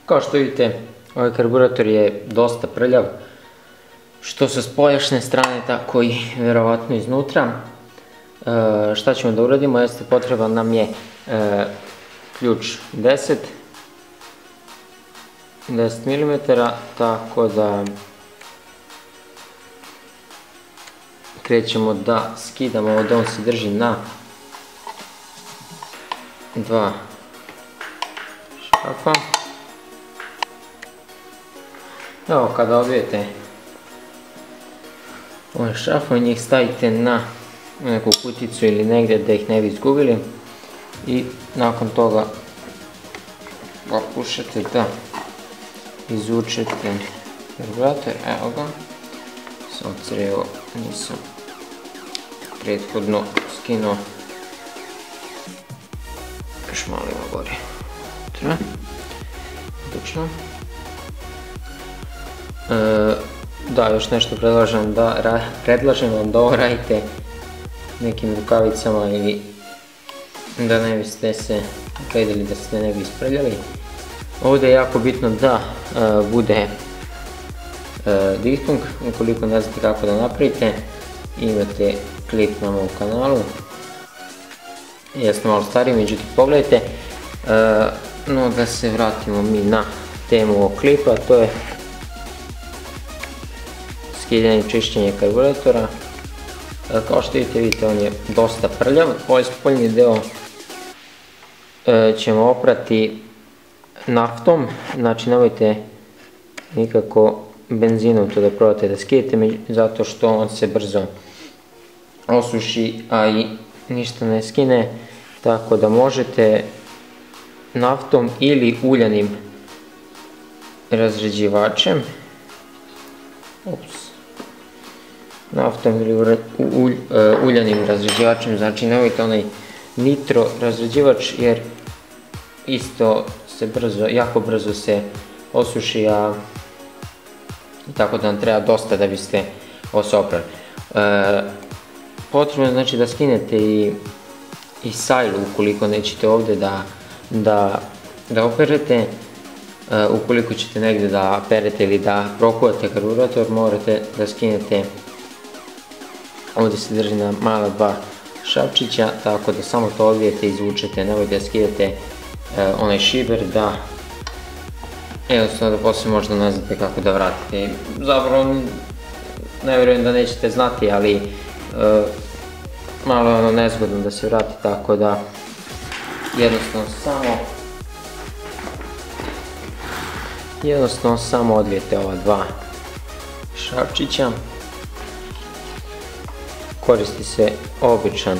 Kao što vidite, ovaj karburator je dosta prljav, što sa spoljašnje strane, tako i vjerovatno iznutra. Šta ćemo da uradimo, jeste potreban nam je ključ 10 mm, tako da krećemo da skidamo, ovdje on se drži na dva šrafa. Evo, kada obijete ove šrafove, njih stavite na neku kuticu ili negdje da ih ne bi izgubili i nakon toga pokušate da izvučete karburator. Evo ga, sam crevo nisam prethodno skinuo, još malo ima gore. Odlično. Da, još nešto predlažem vam da ovo radite nekim rukavicama ili da ne biste se gledali, da se ne bi isprljali. Ovdje je jako bitno da bude diftung, ukoliko ne znate kako da napravite, imate klip na mom kanalu. Jesam malo stariji, međutim pogledajte. No da se vratimo mi na temu ovog klipa, to je skidanje i čišćenje karburatora. Kao što vidite, on je dosta prljav. Ovaj spoljni deo ćemo oprati naftom, znači nemojte nikako benzinom to da probate da skidete, zato što on se brzo osuši, a i ništa ne skine, tako da možete naftom ili uljanim razređivačem, naftom ili uljanim razređivačem, znači nemojte onaj nitro razređivač jer isto se jako brzo se osuši, a tako da nam treba dosta da biste oprali. Potrebno je znači da skinete i sajlu ukoliko nećete ovdje da operete. Ukoliko ćete negdje da perete ili da prokuvate karburator, morate da skinete, ovdje se drži na mala dva šapčića, tako da samo to odvijete i izvučete, nemojte da skidate onaj šiber, da jednostavno da poslije možda ne znate kako da vratite. Zapravo ne vjerujem da nećete znati, ali malo je ono nezgodno da se vrati, tako da jednostavno samo odvijete ova dva šapčića. Koristi se običan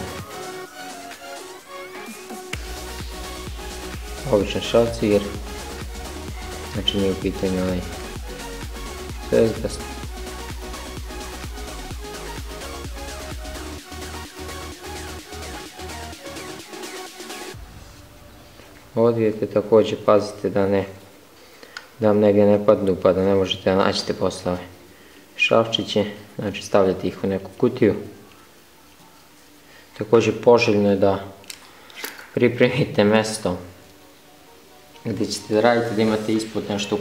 šrafciger, znači nije u pitanju onaj zvezdast. Odvijete, također pazite da vam negdje ne padnu pa da ne možete da naćete posle ove šrafčiće, znači stavljate ih u neku kutiju. Također poželjno je da pripremite mjesto gdje ćete da radite, da imate ispod nešto,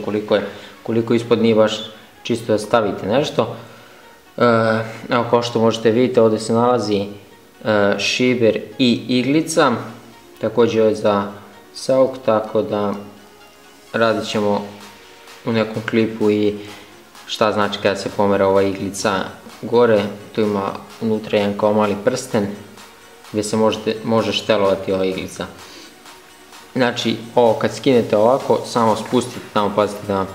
koliko ispod nije baš čisto da stavite nešto. Evo, kao što možete vidjeti, ovdje se nalazi šiber i iglica, također je za sauk, tako da radit ćemo u nekom klipu i šta znači kada se pomera ova iglica gore. Tu ima unutra jedan kao mali prsten gdje se može štelovati ova iglica. Znači, ovo kad skinete ovako, samo spustite tamo, pazite da vam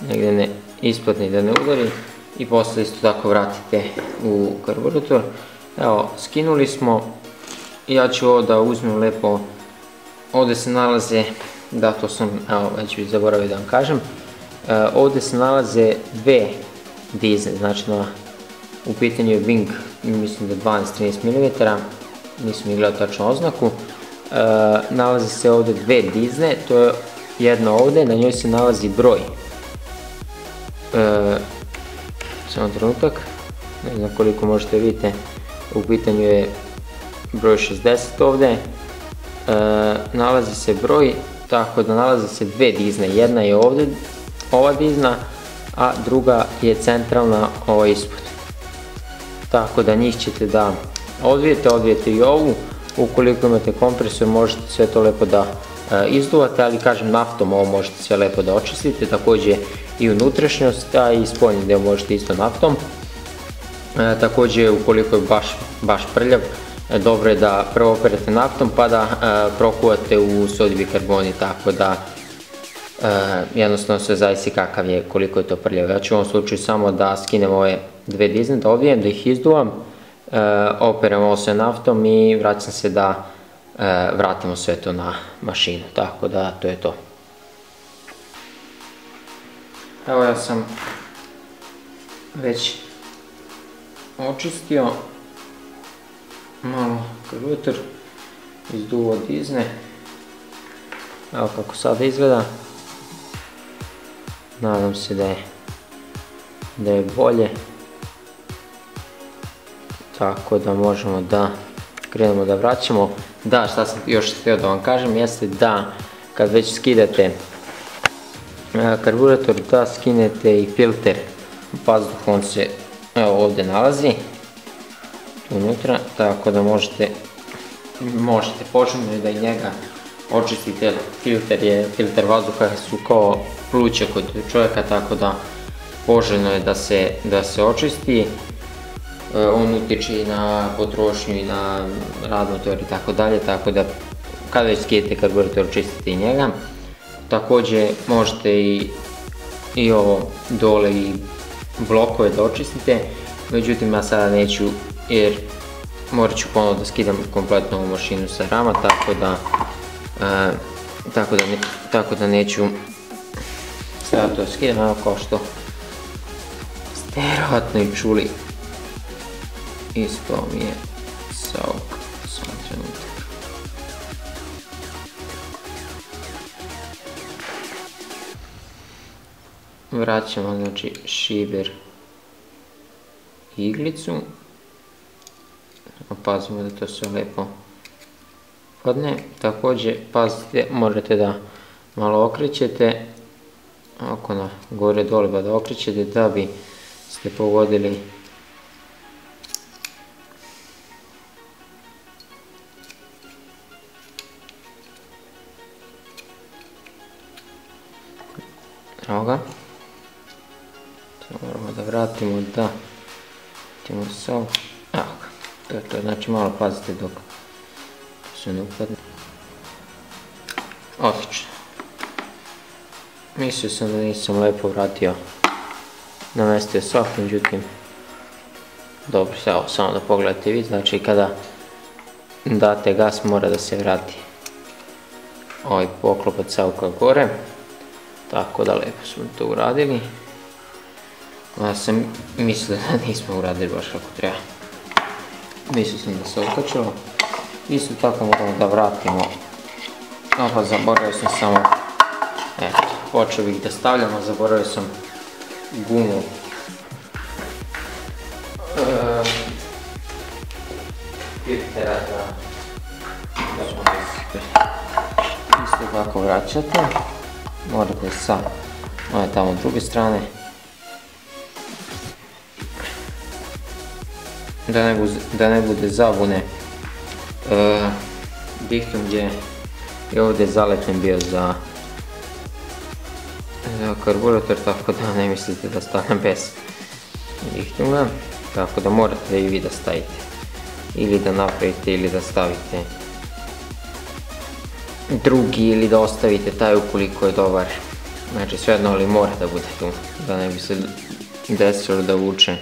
negdje ne ispadne i da ne udari, i posle isto tako vratite u karburator. Evo, skinuli smo i ja ću ovo da uzmem lepo. Ovdje se nalaze, da to sam, evo već bih zaboravio da vam kažem, ovdje se nalaze dve dizne, znači u pitanju je Bing, mislim da 12-13 mm, nisam gledao tačno oznaku. Nalaze se ovdje dve dizne, to je jedna ovdje, na njoj se nalazi broj. Samo trenutak, ne znam koliko možete vidjeti, u pitanju je broj 60 ovdje. Nalazi se broj, tako da nalaze se dve dizne, jedna je ovdje ova dizna, a druga je centralna ova ispod. Tako da njih ćete da odvijete i ovu, ukoliko imate kompresor možete sve to lepo da izduvate, ali kažem naftom ovo možete sve lepo da očistite, također i unutrašnjost, a i spoljni deo možete isto naftom. Također ukoliko je baš prljav, dobro je da prvo operete naftom pa da prokuvate u sodi bikarbonat, tako da jednostavno sve zavisi kakav je, koliko je to prljav. Ja ću u ovom slučaju samo da skinem ove dve dizne, da odvijem, da ih izduvam, operem ovo sve naftom i vraćam se da vratimo sve to na mašinu, tako da to je to. Evo ja sam već očistio malo karburator, izduvao dizne, evo kako sada izgleda, nadam se da je bolje, tako da možemo da krenemo da vraćamo. Da, šta sam još htio da vam kažem jeste da kad već skidate karburator da skinete i filter vazduh, on se evo ovdje nalazi unutra, tako da možete poželjno da i njega očistite. Filter vazduha su kao pluća kod čovjeka, tako da poželjno je da se očisti. On utječe i na potrošnju i na rad motora i tako dalje, tako da kada već skidate karburator očistite i njega. Također možete i ovo dole i blokove da očistite, međutim ja sada neću jer morat ću ponovno da skidam kompletnu ovu mašinu sa rama, tako da neću sada to skidam, evo kao što ste vjerojatno i čuli. Ispao mi je sauk, samo trenutak. Vraćamo znači šiber i iglicu. Pazimo da to sve lepo padne. Također pazite, možete da malo okrećete, oko na gore dole pa da okrećete da bi ste pogodili evo ga. Moramo da vratimo da ćemo sav, evo ga, to je to, znači malo pazite dok se ne upadne. Odlično. Mislio sam da nisam lepo vratio, namestio sav, međutim dobro, evo samo da pogledate vi, znači kada date gas mora da se vrati ovaj poklopac sauka gore. Tako da lepo smo to uradili. Ja sam mislio da nismo uradili baš kako treba. Mislio sam da se okačilo. Isto tako moramo da vratimo. Pa zaboravio sam samo, eto, počeo bih da stavljamo, zaboravio sam gumu. Filtera da isto tako vraćate. Morate sa ove tamo druge strane, da ne bude zabune. Dihtung je ovdje zalepljen bio za karburator, tako da ne mislite da stavljam bez dihtunga, tako da morate i vi da stavite, ili da napravite ili da stavite drugi ili da ostavite taj ukoliko je dobar, znači svejedno, ali mora da bude tu, da ne bi se desilo da vuče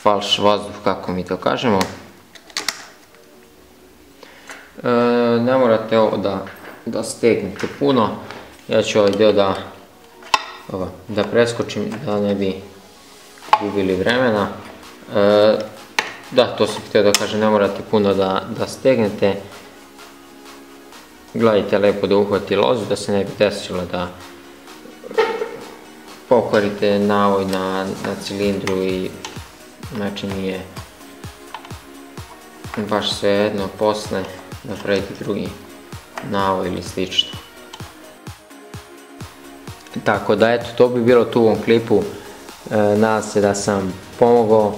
falš vazduh, kako mi to kažemo. Ne morate ovo da stegnete puno, ja ću ovaj dio da preskočim da ne bi gubili vremena. Da, to sam htio da kažem, ne morate puno da stegnete. Gledajte lepo da uhvati lozu, da se ne bi desilo da pokvarite navoj na cilindru i znači nije baš svejedno posle da pravite drugi navoj ili slično. Tako da eto, to bi bilo tu u ovom klipu. Nadam se da sam pomogao.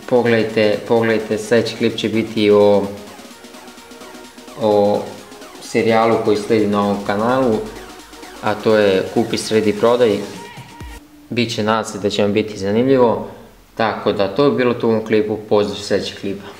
Pogledajte, sljedeći klip će biti o serijalu koji slijedi na ovom kanalu, a to je Kupi, sredi, prodaj. Nadam se da će vam biti zanimljivo. Tako da to je bilo tu u ovom klipu, pozdrav sljedećeg klipa.